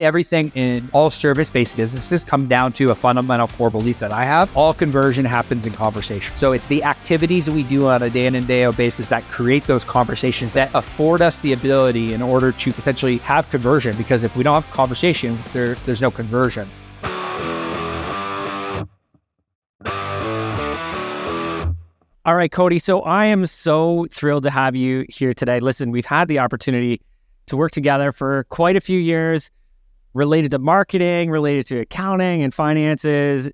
Everything in all service-based businesses come down to a fundamental core belief that I have. All conversion happens in conversation. So it's the activities that we do on a day in and day out basis that create those conversations that afford us the ability in order to essentially have conversion. Because if we don't have conversation, there's no conversion. All right, Cody. So I am so thrilled to have you here today. Listen, we've had the opportunity to work together for quite a few years, related to marketing, related to accounting and finances.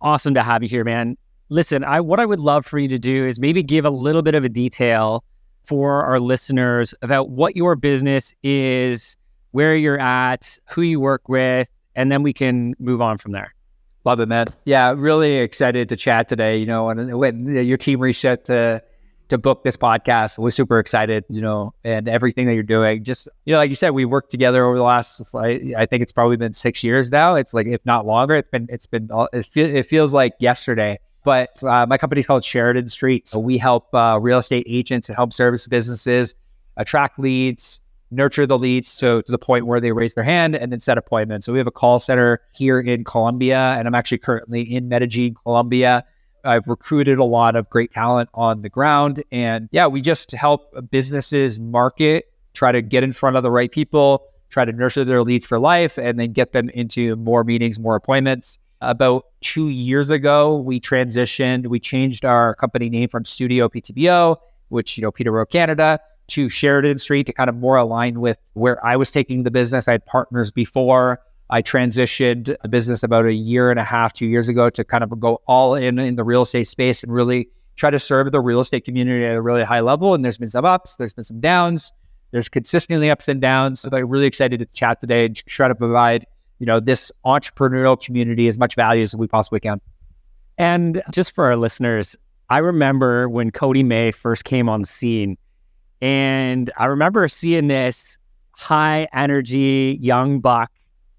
Awesome to have you here, man. Listen, what I would love for you to do is maybe give a little bit of a detail for our listeners about what your business is, where you're at, who you work with, and then we can move on from there. Love it, man. Yeah, really excited to chat today. And when your team reached out to book this podcast, we're super excited, and everything that you're doing. Just, like you said, we worked together over the last, I think it's probably been 6 years now. It's like, if not longer, it feels like yesterday. But my company's called Sheridan Street. So we help real estate agents and home service businesses attract leads, nurture the leads to the point where they raise their hand, and then set appointments. So we have a call center here in Colombia, and I'm actually currently in Medellin, Colombia. I've recruited a lot of great talent on the ground, and we just help businesses market, try to get in front of the right people, try to nurture their leads for life, and then get them into more meetings, more appointments. About 2 years ago, we transitioned. We changed our company name from Studio PTBO, which, Peterborough, Canada, to Sheridan Street to kind of more align with where I was taking the business. I had partners before. I transitioned a business about 1.5 years, 2 years ago to kind of go all in the real estate space and really try to serve the real estate community at a really high level. And there's been some ups, there's been some downs, there's consistently ups and downs. So I'm really excited to chat today and try to provide, this entrepreneurial community as much value as we possibly can. And just for our listeners, I remember when Cody May first came on the scene, and I remember seeing this high energy young buck.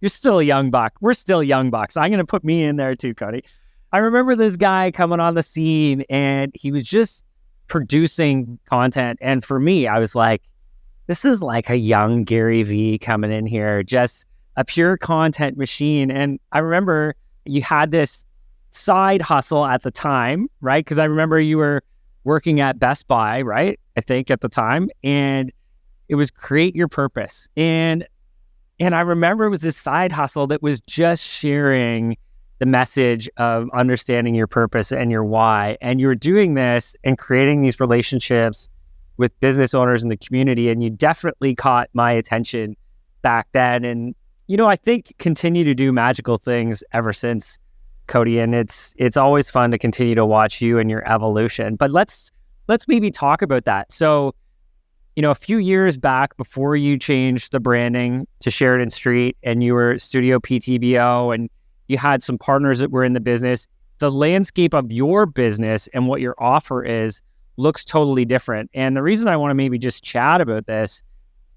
You're still a young buck. We're still young bucks. I'm going to put me in there too, Cody. I remember this guy coming on the scene, and he was just producing content. And for me, I was like, this is like a young Gary Vee coming in here, just a pure content machine. And I remember you had this side hustle at the time, right? Because I remember you were working at Best Buy, right? I think at the time. And it was create your purpose. And I remember it was this side hustle that was just sharing the message of understanding your purpose and your why. And you were doing this and creating these relationships with business owners in the community. And you definitely caught my attention back then. And, I think continue to do magical things ever since, Cody. And it's always fun to continue to watch you and your evolution. But let's maybe talk about that. So, a few years back, before you changed the branding to Sheridan Street and you were Studio PTBO and you had some partners that were in the business, the landscape of your business and what your offer is looks totally different. And the reason I want to maybe just chat about this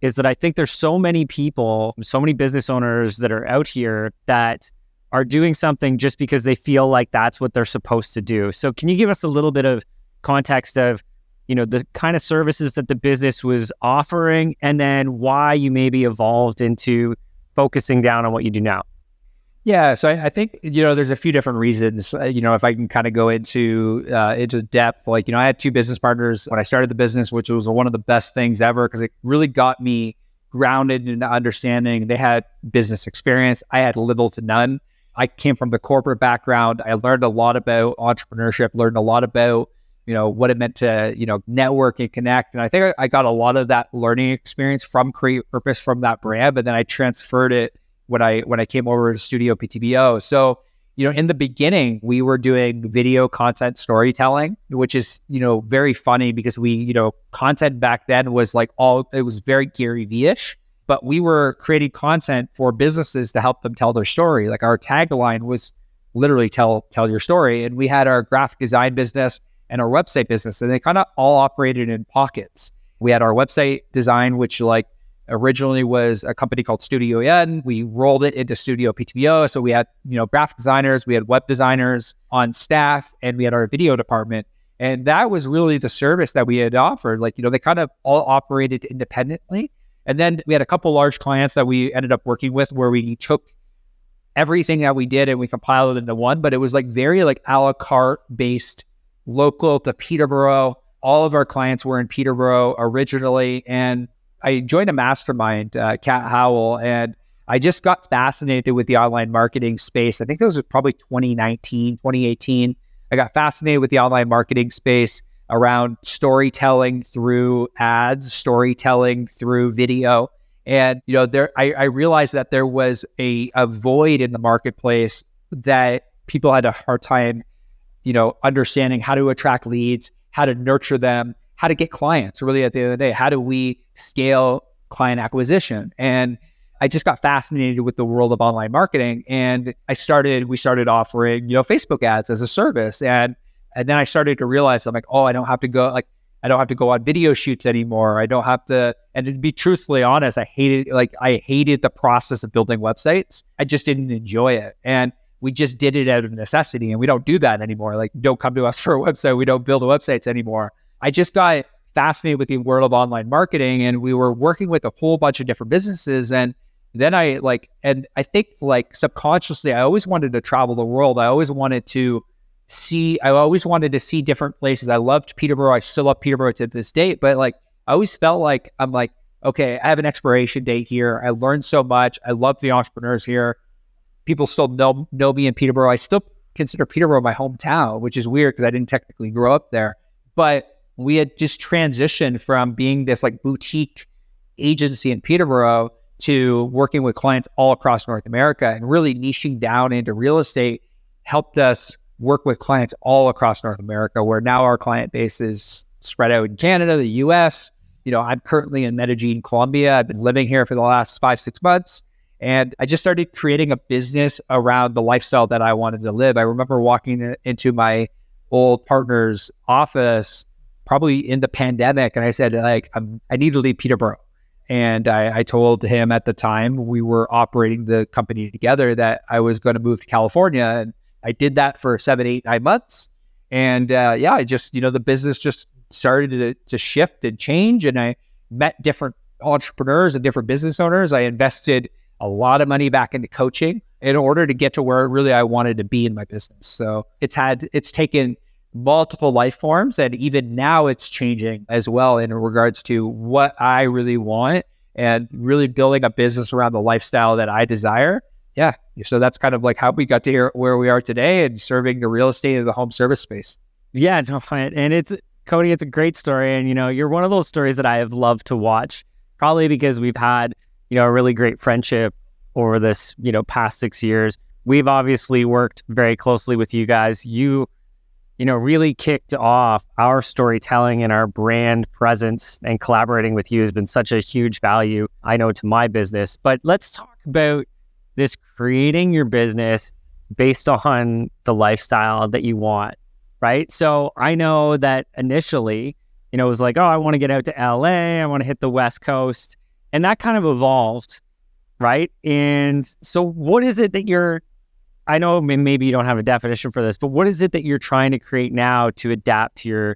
is that I think there's so many people, so many business owners that are out here that are doing something just because they feel like that's what they're supposed to do. So can you give us a little bit of context of the kind of services that the business was offering, and then why you maybe evolved into focusing down on what you do now? Yeah, so I think, there's a few different reasons, if I can kind of go into depth. I had 2 business partners when I started the business, which was one of the best things ever because it really got me grounded in understanding. They had business experience. I had little to none. I came from the corporate background. I learned a lot about entrepreneurship, learned a lot about what it meant to, network and connect. And I think I got a lot of that learning experience from Create Purpose, from that brand, but then I transferred it when I came over to Studio PTBO. So, in the beginning, we were doing video content storytelling, which is, very funny because content back then was it was very Gary Vee-ish, but we were creating content for businesses to help them tell their story. Like our tagline was literally tell your story. And we had our graphic design business and our website business, and they kind of all operated in pockets. We had our website design, which originally was a company called Studio N. We rolled it into Studio PTBO. So we had, graphic designers, we had web designers on staff, and we had our video department. And that was really the service that we had offered. They kind of all operated independently. And then we had a couple large clients that we ended up working with where we took everything that we did and we compiled it into one, but it was like very like a la carte based, local to Peterborough. All of our clients were in Peterborough originally. And I joined a mastermind, Cat Howell, and I just got fascinated with the online marketing space. I think it was probably 2019, 2018. I got fascinated with the online marketing space around storytelling through ads, storytelling through video. And, I realized that there was a void in the marketplace that people had a hard time, understanding how to attract leads, how to nurture them, how to get clients. Really, at the end of the day, how do we scale client acquisition? And I just got fascinated with the world of online marketing. And we started offering, Facebook ads as a service. And then I started to realize, I'm like, oh, I don't have to go on video shoots anymore. I don't have to, and to be truthfully honest, I hated the process of building websites. I just didn't enjoy it. And we just did it out of necessity, and we don't do that anymore. Like, don't come to us for a website. We don't build websites anymore. I just got fascinated with the world of online marketing, and we were working with a whole bunch of different businesses. And then I think subconsciously, I always wanted to travel the world. I always wanted to see different places. I loved Peterborough. I still love Peterborough to this date, but I always felt like I'm like, okay, I have an expiration date here. I learned so much. I love the entrepreneurs here. People still know me in Peterborough. I still consider Peterborough my hometown, which is weird because I didn't technically grow up there. But we had just transitioned from being this boutique agency in Peterborough to working with clients all across North America, and really niching down into real estate helped us work with clients all across North America, where now our client base is spread out in Canada, the US. I'm currently in Medellin, Colombia. I've been living here for the last 5-6 months. And I just started creating a business around the lifestyle that I wanted to live. I remember walking into my old partner's office, probably in the pandemic, and I said, I need to leave Peterborough. And I told him at the time we were operating the company together that I was going to move to California. And I did that for 7, 8, 9 months. And I just, the business just started to shift and change. And I met different entrepreneurs and different business owners. I invested a lot of money back into coaching in order to get to where really I wanted to be in my business. So it's taken multiple life forms, and even now it's changing as well in regards to what I really want and really building a business around the lifestyle that I desire. Yeah. So that's kind of how we got to here where we are today, and serving the real estate and the home service space. Yeah, no, and Cody, it's a great story. And, you're one of those stories that I have loved to watch, probably because we've had, a really great friendship over this, past 6 years. We've obviously worked very closely with you guys. You really kicked off our storytelling and our brand presence, and collaborating with you has been such a huge value, I know, to my business. But let's talk about this creating your business based on the lifestyle that you want, right? So I know that initially, it was like, oh, I want to get out to LA, I want to hit the West Coast. And that kind of evolved, right? And so what is it that I know maybe you don't have a definition for this, but what is it that you're trying to create now to adapt to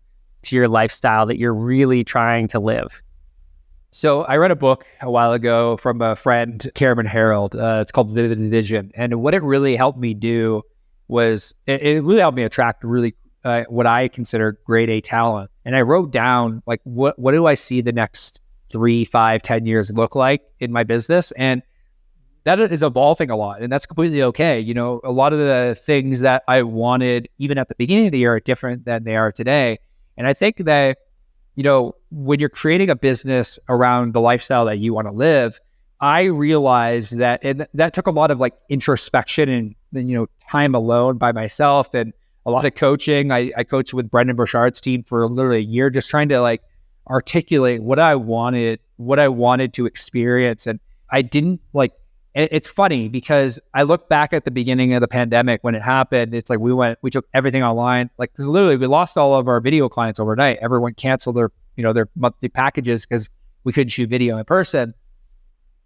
your lifestyle that you're really trying to live? So I read a book a while ago from a friend, Cameron Harold. It's called Vivid Vision. And what it really helped me do was, it really helped me attract really what I consider grade A talent. And I wrote down, what do I see the next 3, 5, 10 years look like in my business? And that is evolving a lot, and that's completely okay. A lot of the things that I wanted even at the beginning of the year are different than they are today. And I think that, when you're creating a business around the lifestyle that you want to live, I realized that, and that took a lot of introspection and time alone by myself, and a lot of coaching. I coached with Brendan Burchard's team for literally a year, just trying to articulate what I wanted to experience. And I didn't it's funny because I look back at the beginning of the pandemic when it happened. It's we took everything online. Because literally we lost all of our video clients overnight. Everyone canceled their monthly packages because we couldn't shoot video in person.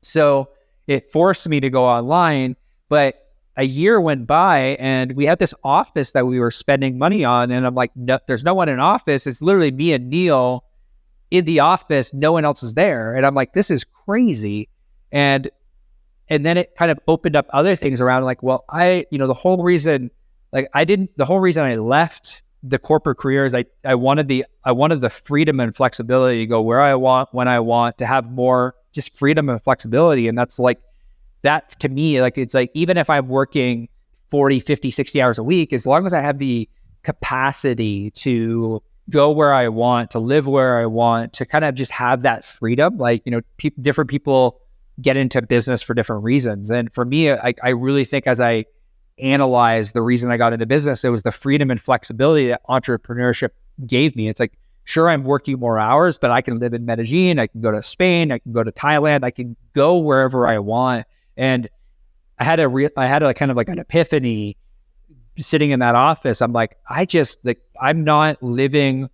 So it forced me to go online. But a year went by, and we had this office that we were spending money on. And I'm like, no, there's no one in office. It's literally me and Neil in the office, no one else is there. And I'm like, this is crazy. And then it kind of opened up other things around like, well, the whole reason I left the corporate career is I wanted the freedom and flexibility to go where I want, when I want, to have more just freedom and flexibility. And that's like, that to me, like, it's like, even if I'm working 40, 50, 60 hours a week, as long as I have the capacity to go where I want, to live where I want, to kind of just have that freedom, like, different people get into business for different reasons. And for me, I really think as I analyze the reason I got into business, it was the freedom and flexibility that entrepreneurship gave me. It's like, sure, I'm working more hours, but I can live in Medellin, I can go to Spain, I can go to Thailand, I can go wherever I want. And I had a kind of like an epiphany sitting in that office. I'm like, I'm not living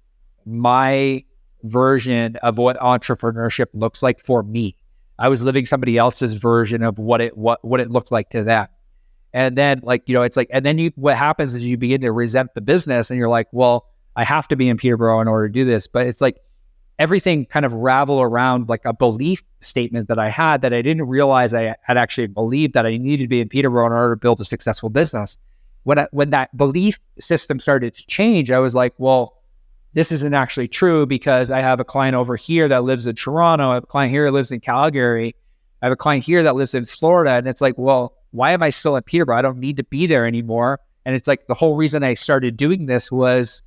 my version of what entrepreneurship looks like for me. I was living somebody else's version of what it looked like to them. And then it's like, and then what happens is you begin to resent the business, and you're like, well, I have to be in Peterborough in order to do this. But it's like everything kind of ravel around like a belief statement that I had that I didn't realize I had actually believed, that I needed to be in Peterborough in order to build a successful business. When that belief system started to change, I was like, well, this isn't actually true, because I have a client over here that lives in Toronto. I have a client here that lives in Calgary. I have a client here that lives in Florida. And it's like, well, why am I still in Peterborough? I don't need to be there anymore. And it's like the whole reason I started doing this was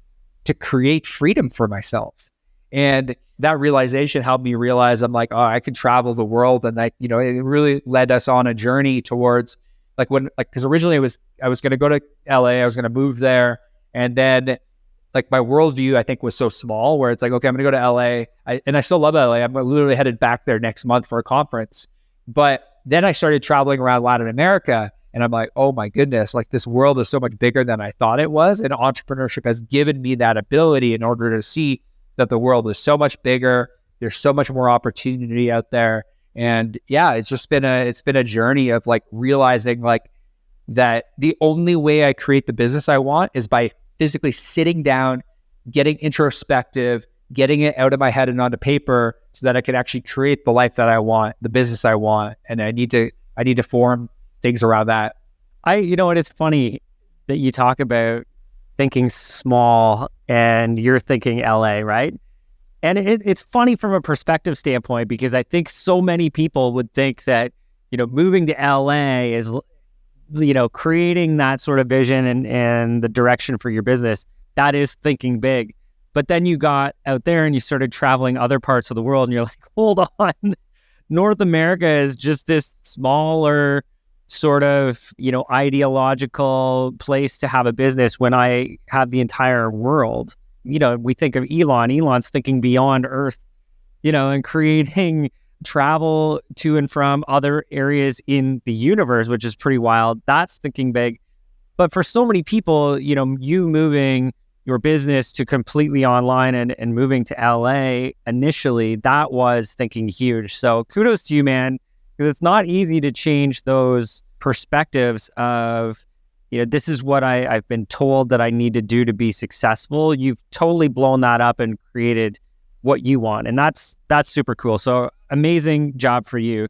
to create freedom for myself. And that realization helped me realize, I'm like, oh, I can travel the world. And it really led us on a journey towards because originally I was going to go to LA, I was going to move there. And then like my worldview, I think, was so small where it's like, okay, I'm going to go to LA. And I still love LA. I'm literally headed back there next month for a conference. But then I started traveling around Latin America, and I'm like, oh my goodness, like this world is so much bigger than I thought it was. And entrepreneurship has given me that ability in order to see that the world is so much bigger. There's so much more opportunity out there. And yeah, it's been a journey of like realizing like that the only way I create the business I want is by physically sitting down, getting introspective, getting it out of my head and onto paper, so that I can actually create the life that I want, the business I want. And I need to form things around that. It's funny that you talk about thinking small and you're thinking LA, right? And it's funny from a perspective standpoint, because I think so many people would think that, moving to LA is, creating that sort of vision and the direction for your business. That is thinking big. But then you got out there and you started traveling other parts of the world, and you're like, hold on, North America is just this smaller sort of, ideological place to have a business when I have the entire world. We think of Elon's thinking beyond Earth, and creating travel to and from other areas in the universe, which is pretty wild. That's thinking big. But for so many people, you moving your business to completely online and moving to LA initially, that was thinking huge. So kudos to you, man, because it's not easy to change those perspectives of, this is what I've been told that I need to do to be successful. You've totally blown that up and created what you want. And that's super cool. So amazing job for you.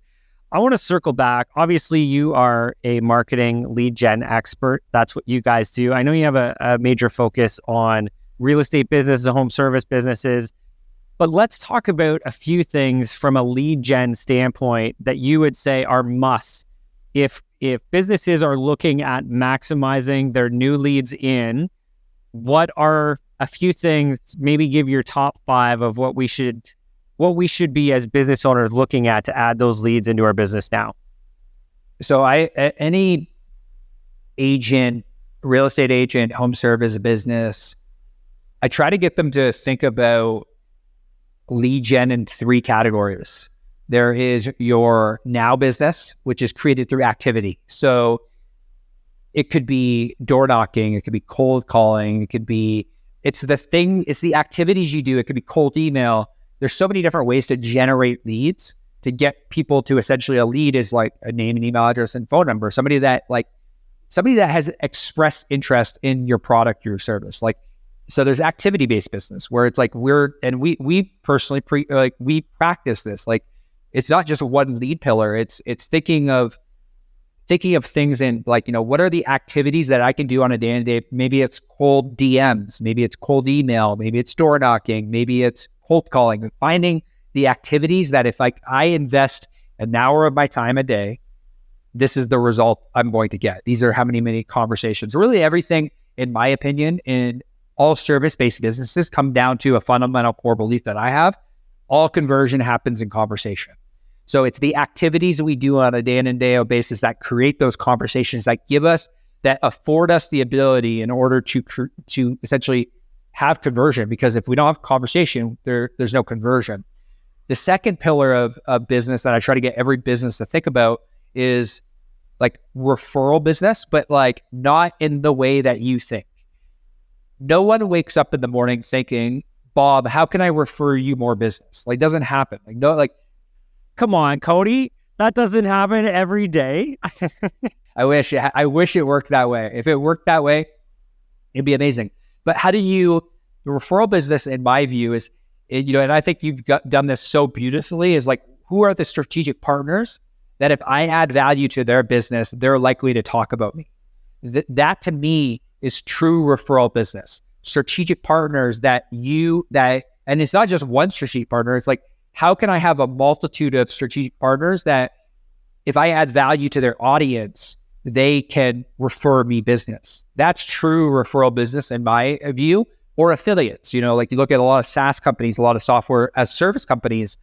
I want to circle back. Obviously, you are a marketing lead gen expert. That's what you guys do. I know you have a major focus on real estate businesses, home service businesses, but let's talk about a few things from a lead gen standpoint that you would say are musts. If businesses are looking at maximizing their new leads in, what are a few things, maybe give your top 5 of what we should be as business owners looking at to add those leads into our business now? So any agent, real estate agent, home service business, I try to get them to think about lead gen in 3 categories. There is your now business, which is created through activity. So it could be door knocking, it could be cold calling, it's the activities you do. It could be cold email. There's so many different ways to generate leads, to get people to essentially a lead is like a name and email address and phone number. Somebody that has expressed interest in your product or your service. Like So there's activity-based business where it's like we personally we practice this. Like it's not just one lead pillar. It's thinking of things in like, what are the activities that I can do on a day-to-day? Maybe it's cold DMs, maybe it's cold email, maybe it's door knocking, maybe it's cold calling. Finding the activities that if I invest an hour of my time a day, this is the result I'm going to get. These are how many conversations. Really everything, in my opinion, in all service-based businesses come down to a fundamental core belief that I have. All conversion happens in conversation. So it's the activities that we do on a day in and day out basis that create those conversations that afford us the ability in order to essentially have conversion. Because if we don't have conversation, there's no conversion. The second pillar of business that I try to get every business to think about is like referral business, but like not in the way that you think. No one wakes up in the morning thinking, Bob, how can I refer you more business? Like, doesn't happen. Come on, Cody. That doesn't happen every day. I wish it worked that way. If it worked that way, it'd be amazing. But the referral business, in my view, is, and I think you've done this so beautifully, is like, who are the strategic partners that if I add value to their business, they're likely to talk about me? That to me is true referral business. Strategic partners and it's not just one strategic partner. It's like, how can I have a multitude of strategic partners that if I add value to their audience, they can refer me business? That's true referral business in my view. Or affiliates, like you look at a lot of SaaS companies, a lot of software as service companies.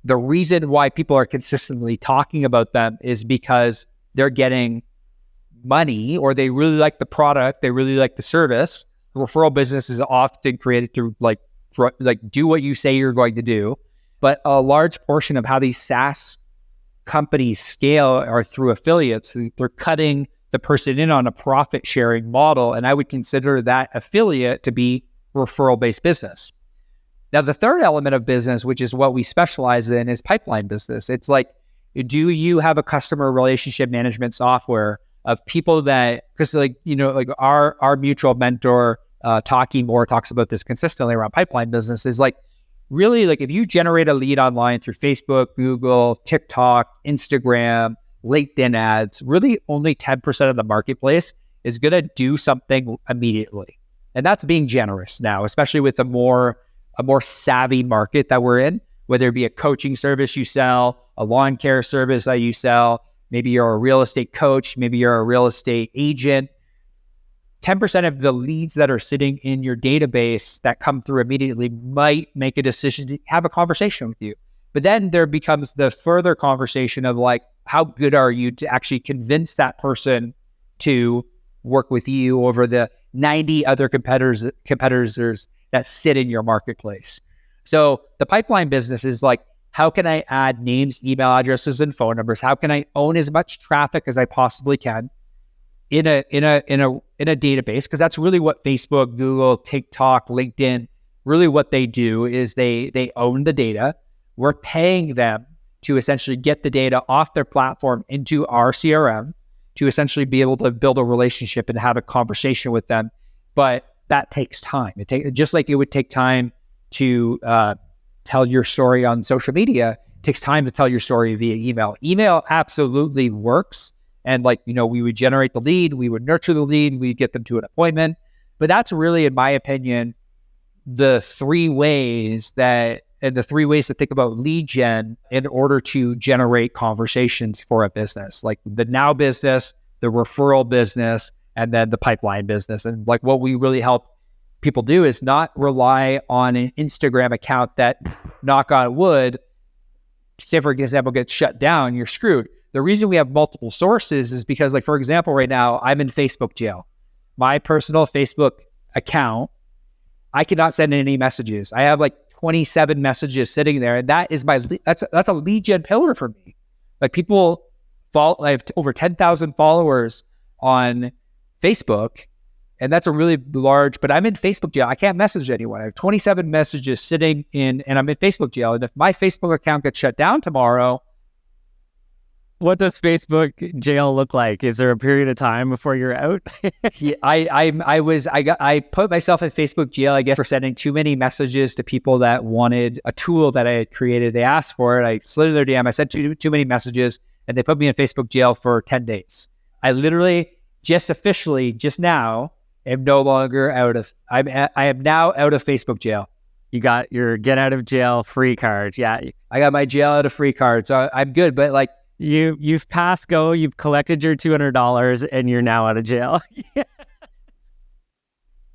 The reason why people are consistently talking about them is because they're getting money, or they really like the product, they really like the service. The referral business is often created through like do what you say you're going to do. But a large portion of how these SaaS companies scale are through affiliates. They're cutting the person in on a profit sharing model. And I would consider that affiliate to be referral-based business. Now, the third element of business, which is what we specialize in, is pipeline business. It's like, do you have a customer relationship management software of people that, because like our mutual mentor, Talking More, talks about this consistently around pipeline business, is like, really, like if you generate a lead online through Facebook, Google, TikTok, Instagram, LinkedIn ads, really only 10% of the marketplace is going to do something immediately. And that's being generous now, especially with a more savvy market that we're in, whether it be a coaching service you sell, a lawn care service that you sell, maybe you're a real estate coach, maybe you're a real estate agent. 10% of the leads that are sitting in your database that come through immediately might make a decision to have a conversation with you. But then there becomes the further conversation of like, how good are you to actually convince that person to work with you over the 90 other competitors that sit in your marketplace? So the pipeline business is like, how can I add names, email addresses, and phone numbers? How can I own as much traffic as I possibly can in a database? Because that's really what Facebook, Google, TikTok, LinkedIn, really what they do is they own the data. We're paying them to essentially get the data off their platform into our CRM to essentially be able to build a relationship and have a conversation with them. But that takes time. Just like it would take time to tell your story on social media, it takes time to tell your story via email. Email absolutely works. And we would generate the lead, we would nurture the lead, we'd get them to an appointment. But that's really, in my opinion, the three ways to think about lead gen in order to generate conversations for a business, like the now business, the referral business, and then the pipeline business. And like what we really help people do is not rely on an Instagram account that, knock on wood, say for example, gets shut down, you're screwed. The reason we have multiple sources is because, like, for example, right now, I'm in Facebook jail. My personal Facebook account, I cannot send any messages. I have like 27 messages sitting there, and that is that's a lead gen pillar for me. Like I have over 10,000 followers on Facebook, and that's a really large, but I'm in Facebook jail. I can't message anyone. I have 27 messages sitting in, and I'm in Facebook jail. And if my Facebook account gets shut down tomorrow, What does Facebook jail look like? Is there a period of time before you're out? Yeah, I put myself in Facebook jail, I guess, for sending too many messages to people that wanted a tool that I had created. They asked for it. I slid in their DM. I sent too many messages, and they put me in Facebook jail for 10 days. I literally just officially just now am no longer I am now out of Facebook jail. You got your get out of jail free card. Yeah. I got my jail out of free card. So I'm good. But like, you've passed go, you've collected your $200 and you're now out of jail.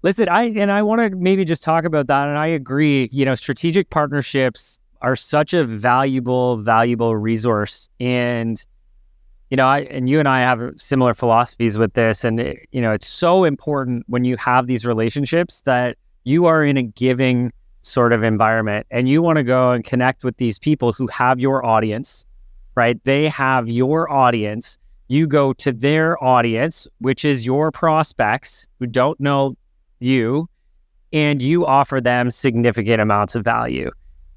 Listen, I want to maybe just talk about that. And I agree, strategic partnerships are such a valuable resource. And, you and I have similar philosophies with this. And, it's so important when you have these relationships that you are in a giving sort of environment and you want to go and connect with these people who have your audience, right? They have your audience. You go to their audience, which is your prospects who don't know you, and you offer them significant amounts of value.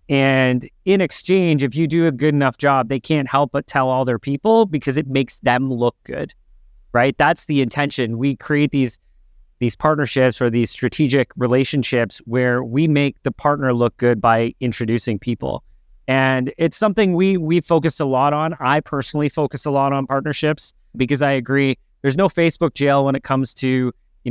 And in exchange, if you do a good enough job, they can't help but tell all their people because it makes them look good, right? That's the intention. We create these partnerships or these strategic relationships where we make the partner look good by introducing people. And it's something we focused a lot on. I personally focus a lot on partnerships because I agree there's no Facebook jail when it comes to,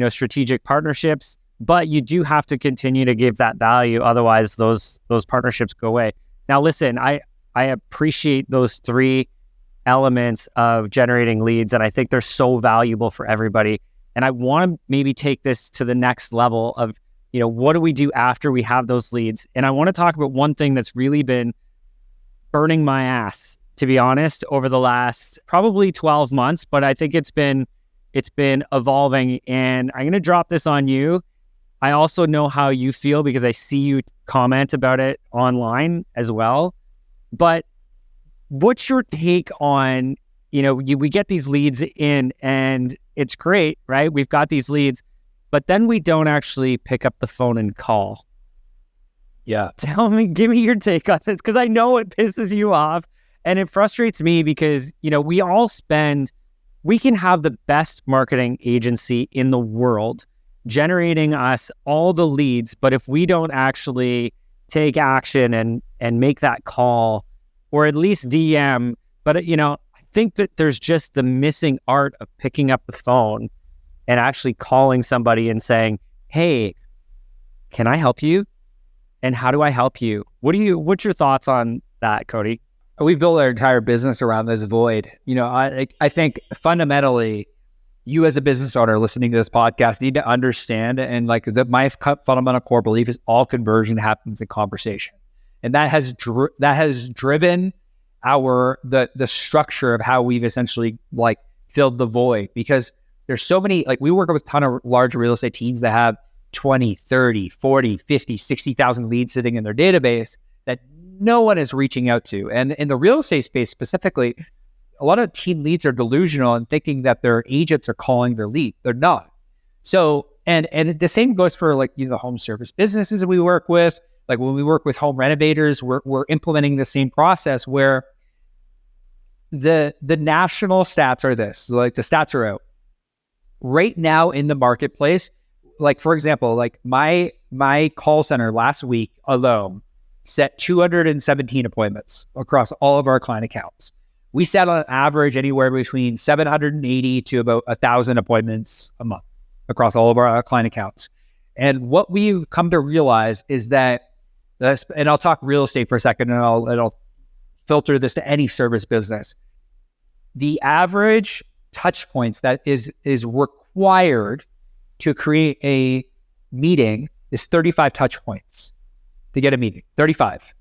strategic partnerships, but you do have to continue to give that value. Otherwise those partnerships go away. Now, listen, I appreciate those three elements of generating leads, and I think they're so valuable for everybody. And I want to maybe take this to the next level of, what do we do after we have those leads? And I want to talk about one thing that's really been burning my ass, to be honest, over the last probably 12 months, but I think it's been evolving. And I'm going to drop this on you. I also know how you feel because I see you comment about it online as well. But what's your take on, we get these leads in and it's great, right? We've got these leads, but then we don't actually pick up the phone and call. Yeah. Give me your take on this, because I know it pisses you off and it frustrates me because, we can have the best marketing agency in the world generating us all the leads, but if we don't actually take action and make that call or at least DM, but I think that there's just the missing art of picking up the phone and actually calling somebody and saying, hey, can I help you? And how do I help you? What's your thoughts on that, Cody? We built our entire business around this void. I think fundamentally, you as a business owner listening to this podcast need to understand, and my fundamental core belief is all conversion happens in conversation. And that has driven the structure of how we've essentially filled the void, because there's so many, we work with a ton of large real estate teams that have 20, 30, 40, 50, 60,000 leads sitting in their database that no one is reaching out to. And in the real estate space specifically, a lot of team leads are delusional and thinking that their agents are calling their lead. They're not. So, and the same goes for the home service businesses that we work with. When we work with home renovators, we're implementing the same process where the national stats are this, the stats are out right now in the marketplace. For example, my call center last week alone set 217 appointments across all of our client accounts. We set on average anywhere between 780 to about 1,000 appointments a month across all of our client accounts. And what we've come to realize is that, and I'll talk real estate for a second, and I'll filter this to any service business. The average touch points that is required to create a meeting is 35 touch points to get a meeting, 35.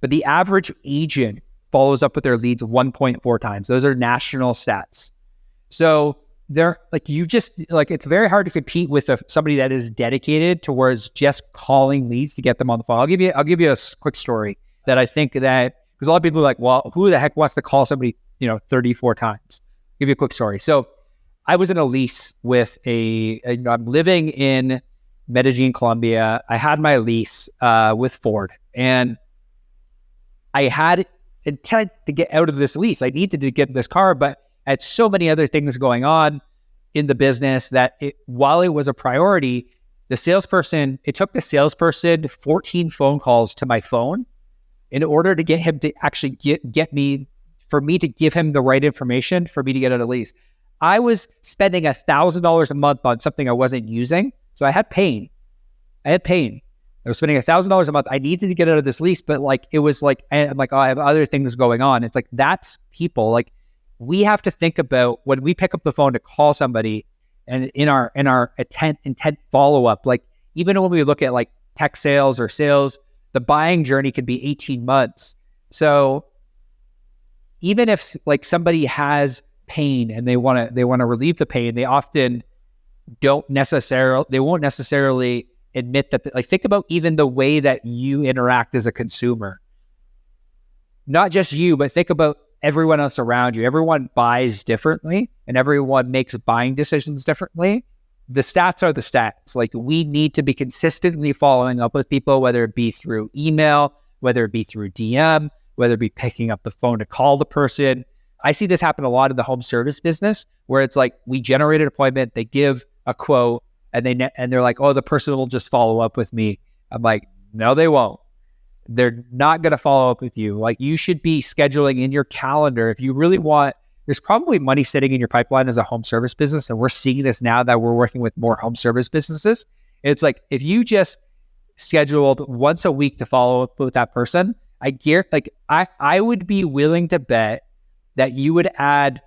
But the average agent follows up with their leads 1.4 times. Those are national stats. So they're it's very hard to compete with somebody that is dedicated towards just calling leads to get them on the phone. I'll give you a quick story that I think that, because a lot of people are like, well, who the heck wants to call somebody, 34 times? I'll give you a quick story. So I was in a lease with I'm living in Medellin, Colombia. I had my lease with Ford, and I had intent to get out of this lease. I needed to get this car, but I had so many other things going on in the business that while it was a priority, it took the salesperson 14 phone calls to my phone in order to get him to actually for me to give him the right information for me to get out of lease. I was spending $1,000 a month on something I wasn't using. So I had pain. I was spending $1,000 a month. I needed to get out of this lease, but like, it was like, I'm like, oh, I have other things going on. It's like, that's people. Like, we have to think about when we pick up the phone to call somebody, and in our intent follow-up, like even when we look at like tech sales or sales, the buying journey could be 18 months. So even if like somebody has pain and they want to relieve the pain, they often won't necessarily admit that. Like, think about even the way that you interact as a consumer. Not just you, but think about everyone else around you. Everyone buys differently and everyone makes buying decisions differently. The stats are the stats. Like, we need to be consistently following up with people, whether it be through email, whether it be through DM, whether it be picking up the phone to call the person. I see this happen a lot in the home service business, where it's like, we generate an appointment, they give a quote, and they're like, oh, the person will just follow up with me. I'm like, no, they won't. They're not going to follow up with you. Like, you should be scheduling in your calendar. If you really want, there's probably money sitting in your pipeline as a home service business. And we're seeing this now that we're working with more home service businesses. It's like, if you just scheduled once a week to follow up with that person, I would be willing to bet that you would add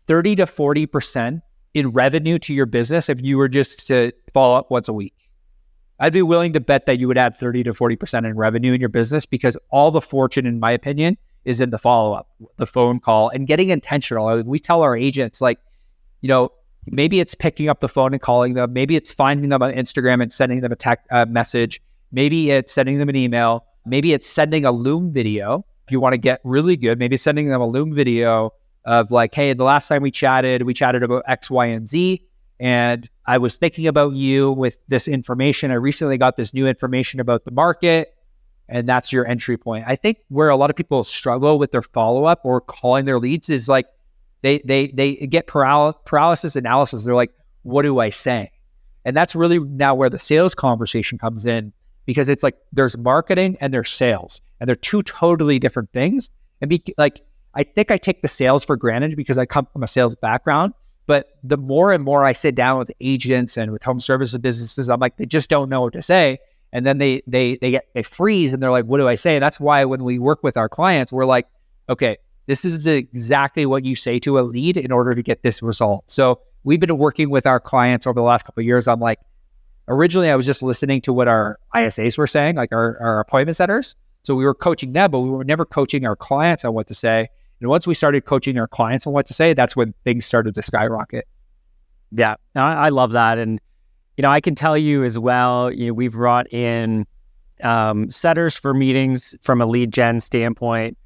30 to 40% in revenue to your business if you were just to follow up once a week. I'd be willing to bet that you would add 30 to 40% in revenue in your business, because all the fortune, in my opinion, is in the follow-up, the phone call, and getting intentional. We tell our agents, like, maybe it's picking up the phone and calling them. Maybe it's finding them on Instagram and sending them a text message. Maybe it's sending them an email. Maybe it's sending a Loom video. If you want to get really good, maybe it's sending them a Loom video of like, hey, the last time we chatted about X, Y, and Z. And I was thinking about you with this information. I recently got this new information about the market, and that's your entry point. I think where a lot of people struggle with their follow-up or calling their leads is like, they get paralysis analysis. They're like, what do I say? And that's really now where the sales conversation comes in, because it's like, there's marketing and there's sales, and they're two totally different things. And I think I take the sales for granted because I come from a sales background. But the more and more I sit down with agents and with home services businesses, I'm like, they just don't know what to say. And then they freeze, and they're like, what do I say? And that's why when we work with our clients, we're like, okay, this is exactly what you say to a lead in order to get this result. So we've been working with our clients over the last couple of years. I'm like, originally I was just listening to what our ISAs were saying, like our appointment setters. So we were coaching them, but we were never coaching our clients on what to say. And once we started coaching our clients on what to say, that's when things started to skyrocket. Yeah, I love that. And, I can tell you as well, we've brought in setters for meetings from a lead gen standpoint,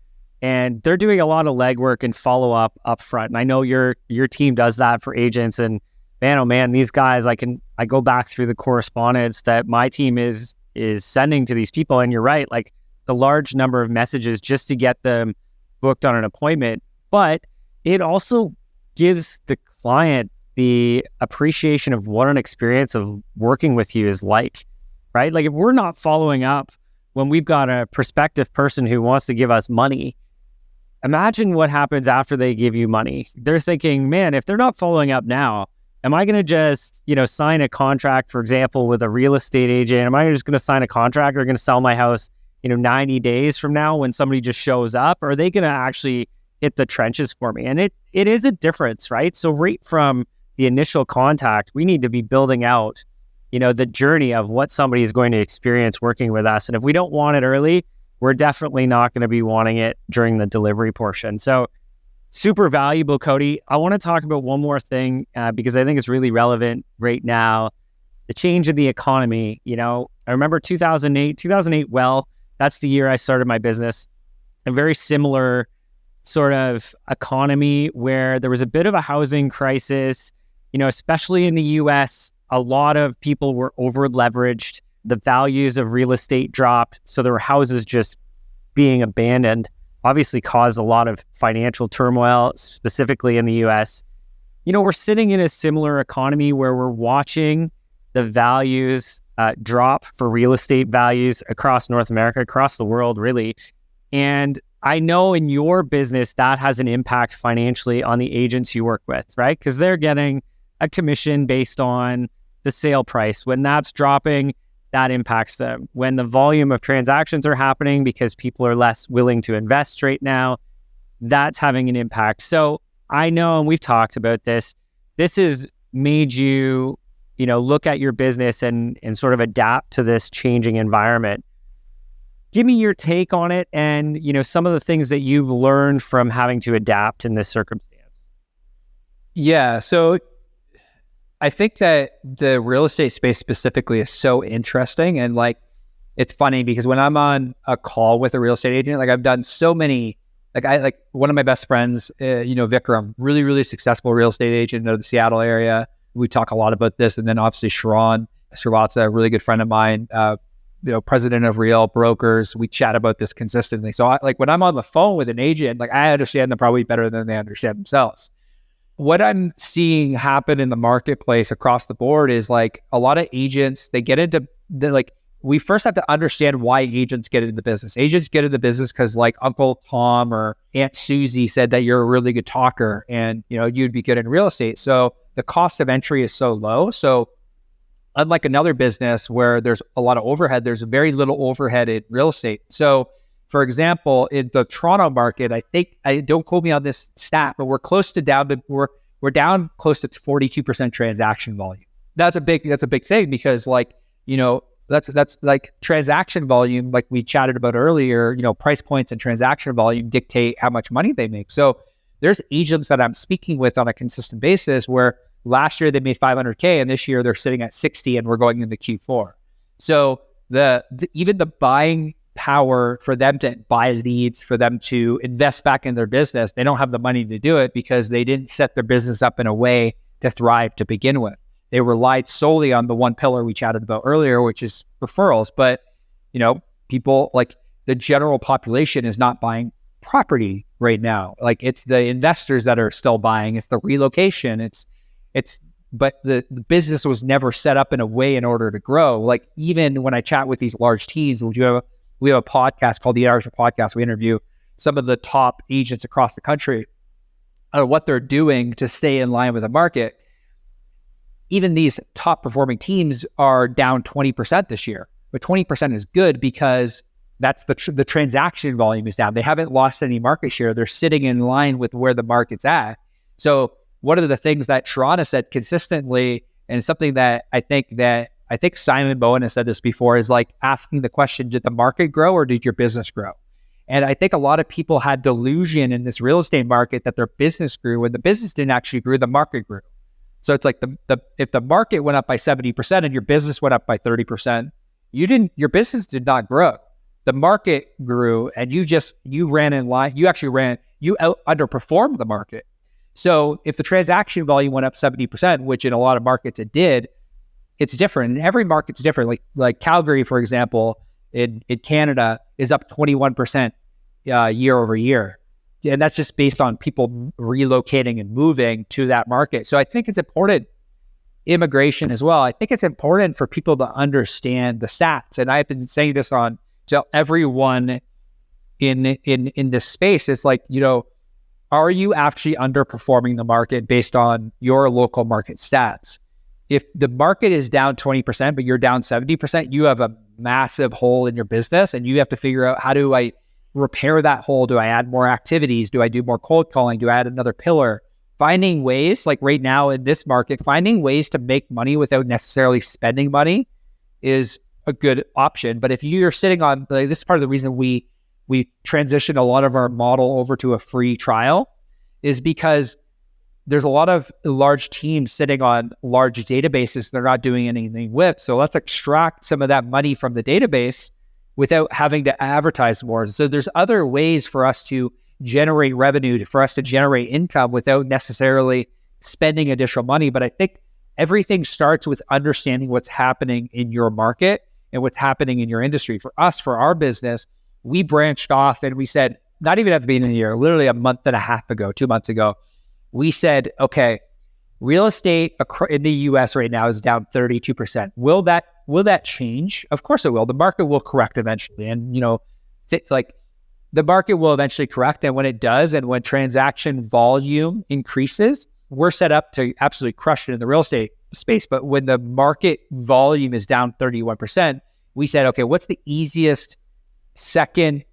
and they're doing a lot of legwork and follow up front. And I know your team does that for agents, and man, oh man, these guys, I go back through the correspondence that my team is sending to these people. And you're right, like the large number of messages just to get them booked on an appointment, but it also gives the client the appreciation of what an experience of working with you is like, right? Like, if we're not following up when we've got a prospective person who wants to give us money, imagine what happens after they give you money. They're thinking, man, if they're not following up now, am I going to just, sign a contract, for example, with a real estate agent? Am I just going to sign a contract or going to sell my house 90 days from now when somebody just shows up? Or are they going to actually hit the trenches for me? And it is a difference, right? So right from the initial contact, we need to be building out, the journey of what somebody is going to experience working with us. And if we don't want it early, we're definitely not going to be wanting it during the delivery portion. So super valuable, Cody. I want to talk about one more thing because I think it's really relevant right now. The change in the economy. I remember 2008, well, that's the year I started my business. A very similar sort of economy where there was a bit of a housing crisis, especially in the US. A lot of people were over leveraged. The values of real estate dropped. So there were houses just being abandoned obviously caused a lot of financial turmoil, specifically in the US. We're sitting in a similar economy where we're watching the values drop for real estate values across North America, across the world, really. And I know in your business that has an impact financially on the agents you work with, right? Because they're getting a commission based on the sale price. When that's dropping, that impacts them. When the volume of transactions are happening because people are less willing to invest right now, that's having an impact. So I know, and we've talked about this has made you, look at your business and sort of adapt to this changing environment. Give me your take on it and, some of the things that you've learned from having to adapt in this circumstance. Yeah. So I think that the real estate space specifically is so interesting. And it's funny because when I'm on a call with a real estate agent, I've done so many, one of my best friends, Vikram, really, really successful real estate agent out of the Seattle area. We talk a lot about this. And then obviously Sharon Srivatsa, a really good friend of mine, president of Real Brokers. We chat about this consistently. So when I'm on the phone with an agent, I understand them probably better than they understand themselves. What I'm seeing happen in the marketplace across the board is a lot of agents, they get into we first have to understand why agents get into the business. Agents get into the business because Uncle Tom or Aunt Susie said that you're a really good talker and you'd be good in real estate. So the cost of entry is so low. So unlike another business where there's a lot of overhead, there's very little overhead in real estate. So for example, in the Toronto market, I don't quote me on this stat, but we're down close to 42% transaction volume. That's a big thing because that's transaction volume, like we chatted about earlier, price points and transaction volume dictate how much money they make. So there's agents that I'm speaking with on a consistent basis where last year they made $500K and this year they're sitting at 60 and we're going into Q4. So even the buying power for them to buy leads, for them to invest back in their business, they don't have the money to do it because they didn't set their business up in a way to thrive to begin with. They relied solely on the one pillar we chatted about earlier, which is referrals. But, people the general population is not buying property right now. It's the investors that are still buying. It's the relocation. But the business was never set up in a way in order to grow. Even when I chat with these large teams, we have a podcast called the Irish Podcast. We interview some of the top agents across the country on what they're doing to stay in line with the market. Even these top performing teams are down 20% this year, but 20% is good because that's the transaction volume is down. They haven't lost any market share. They're sitting in line with where the market's at. So one of the things that Sharon has said consistently, and something that I think Simon Bowen has said this before, is asking the question, did the market grow or did your business grow? And I think a lot of people had delusion in this real estate market that their business grew when the business didn't actually grow, the market grew. So it's if the market went up by 70% and your business went up by 30%, your business did not grow. The market grew and you ran in line. You underperformed the market. So if the transaction volume went up 70%, which in a lot of markets it did, it's different. And every market's different. Like Calgary, for example, in Canada is up 21% year over year. And that's just based on people relocating and moving to that market. So I think it's important, immigration as well. I think it's important for people to understand the stats. And I've been saying this to everyone in this space. It's are you actually underperforming the market based on your local market stats? If the market is down 20%, but you're down 70%, you have a massive hole in your business and you have to figure out, how do I repair that hole? Do I add more activities? Do I do more cold calling? Do I add another pillar? Finding ways, right now in this market, finding ways to make money without necessarily spending money is a good option. But if you're sitting on, this is part of the reason we transitioned a lot of our model over to a free trial, is because there's a lot of large teams sitting on large databases they're not doing anything with. So let's extract some of that money from the database without having to advertise more. So there's other ways for us to generate revenue, for us to generate income without necessarily spending additional money. But I think everything starts with understanding what's happening in your market and what's happening in your industry. For us, for our business, we branched off and we said, not even at the beginning of the year, literally a month and a half ago, 2 months ago, we said, okay, real estate in the US right now is down 32%. Will that change? Of course it will. The market will correct eventually. And, the market will eventually correct. And when it does, and when transaction volume increases, we're set up to absolutely crush it in the real estate space. But when the market volume is down 31%, we said, okay, what's the easiest second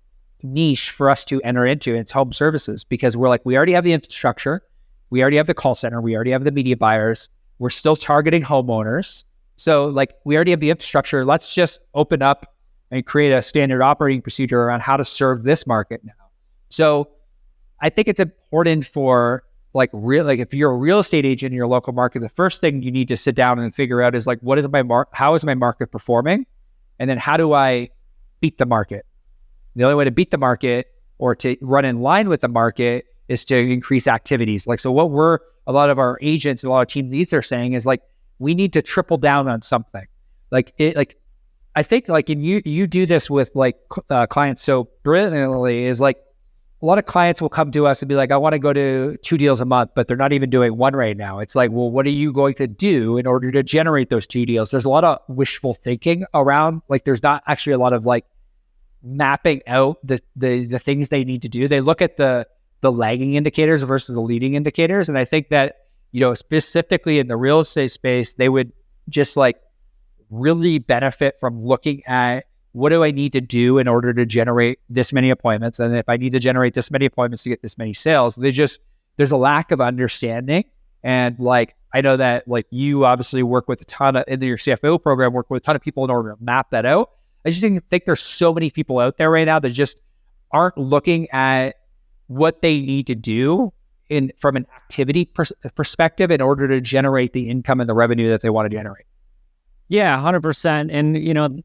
niche for us to enter into? And it's home services, because we're like, we already have the infrastructure. We already have the call center. We already have the media buyers. We're still targeting homeowners. So we already have the infrastructure. Let's just open up and create a standard operating procedure around how to serve this market now. So I think it's important for if you're a real estate agent in your local market, the first thing you need to sit down and figure out is what is how is my market performing? And then how do I beat the market? The only way to beat the market or to run in line with the market is to increase activities. So what a lot of our agents and a lot of team leads are saying is we need to triple down on something. I think and you do this with clients so brilliantly, is a lot of clients will come to us and be like, I want to go to 2 deals a month, but they're not even doing one right now. It's well, what are you going to do in order to generate those 2 deals? There's a lot of wishful thinking around, there's not actually a lot of mapping out the things they need to do. They look at the lagging indicators versus the leading indicators. And I think that, specifically in the real estate space, they would just really benefit from looking at, what do I need to do in order to generate this many appointments? And if I need to generate this many appointments to get this many sales, there's a lack of understanding. And I know that you obviously work with a ton of, in your CFO program, work with a ton of people in order to map that out. I just think there's so many people out there right now that just aren't looking at what they need to do from an activity perspective in order to generate the income and the revenue that they want to generate. Yeah, 100%. And,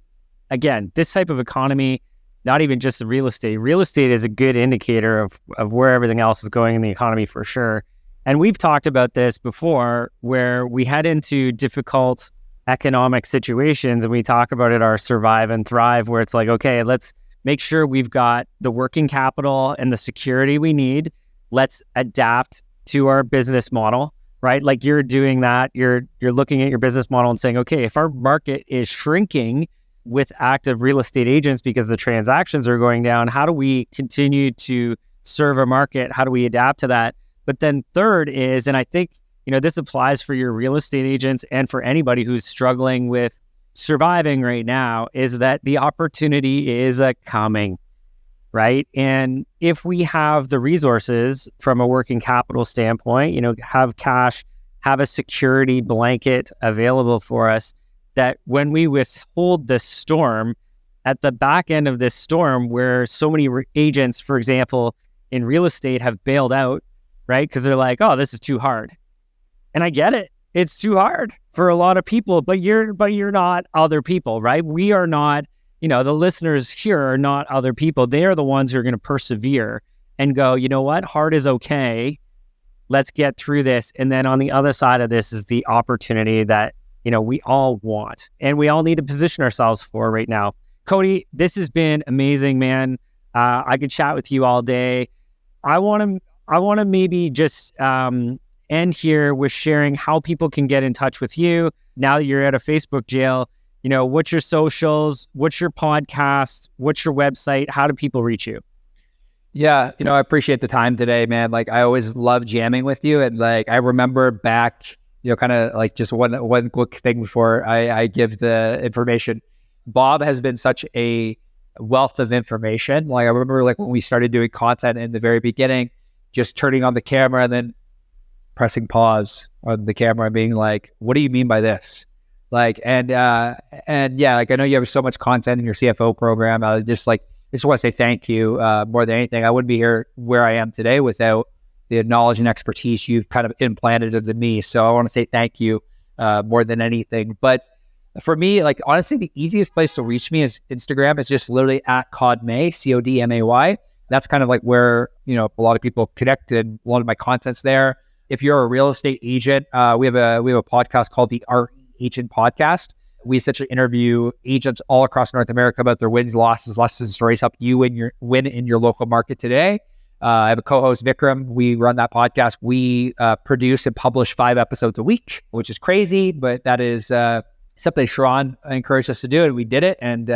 again, this type of economy, not even just the real estate. Real estate is a good indicator of where everything else is going in the economy for sure. And we've talked about this before, where we head into difficult economic situations and we talk about it, our survive and thrive, where it's okay, let's make sure we've got the working capital and the security we need. Let's adapt to our business model, right? You're doing that. You're looking at your business model and saying, okay, if our market is shrinking with active real estate agents because the transactions are going down, how do we continue to serve a market? How do we adapt to that? But then third is, and I think, this applies for your real estate agents and for anybody who's struggling with surviving right now, is that the opportunity is coming, right? And if we have the resources from a working capital standpoint, have cash, have a security blanket available for us, that when we withhold the storm, at the back end of this storm, where so many agents, for example, in real estate have bailed out, right? Because they're like, oh, this is too hard. And I get it. It's too hard for a lot of people, but you're not other people, right? We are not, the listeners here are not other people. They are the ones who are going to persevere and go, you know what? Hard is okay. Let's get through this. And then on the other side of this is the opportunity that, we all want and we all need to position ourselves for right now. Cody, this has been amazing, man. I could chat with you all day. I want to maybe just end here with sharing how people can get in touch with you now that you're out of Facebook jail. What's your socials? What's your podcast? What's your website? How do people reach you? Yeah, I appreciate the time today, man. I always love jamming with you. And I remember back, kind of just one quick thing before I give the information. Bob has been such a wealth of information. I remember when we started doing content in the very beginning, just turning on the camera and then pressing pause on the camera and being what do you mean by this? And yeah, I know you have so much content in your CFO program. I just want to say thank you more than anything. I wouldn't be here where I am today without the knowledge and expertise you've kind of implanted into me. So I want to say thank you more than anything. But for me, honestly, the easiest place to reach me is Instagram. It's just literally at Cod May, CODMAY. That's kind of where, a lot of people connected. A lot of my content's there. If you're a real estate agent, we have a podcast called the Art Agent Podcast. We essentially interview agents all across North America about their wins, losses, lessons, stories, help you win in your local market today. I have a co-host, Vikram. We run that podcast. We produce and publish 5 episodes a week, which is crazy, but that is something Sharon encouraged us to do, and we did it. And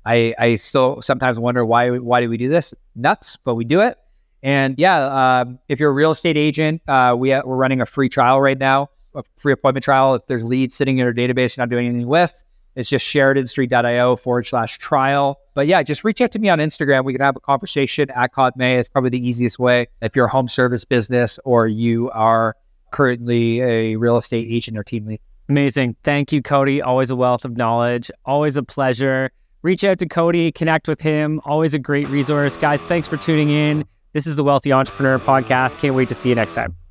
I still sometimes wonder why do we do this? Nuts, but we do it. And if you're a real estate agent, we're running a free trial right now, a free appointment trial. If there's leads sitting in your database you're not doing anything with, it's just sheridanstreet.io/trial. But just reach out to me on Instagram. We can have a conversation at Cody May. It's probably the easiest way if you're a home service business or you are currently a real estate agent or team lead. Amazing. Thank you, Cody. Always a wealth of knowledge. Always a pleasure. Reach out to Cody, connect with him. Always a great resource. Guys, thanks for tuning in. This is the Wealthy Entrepreneur Podcast. Can't wait to see you next time.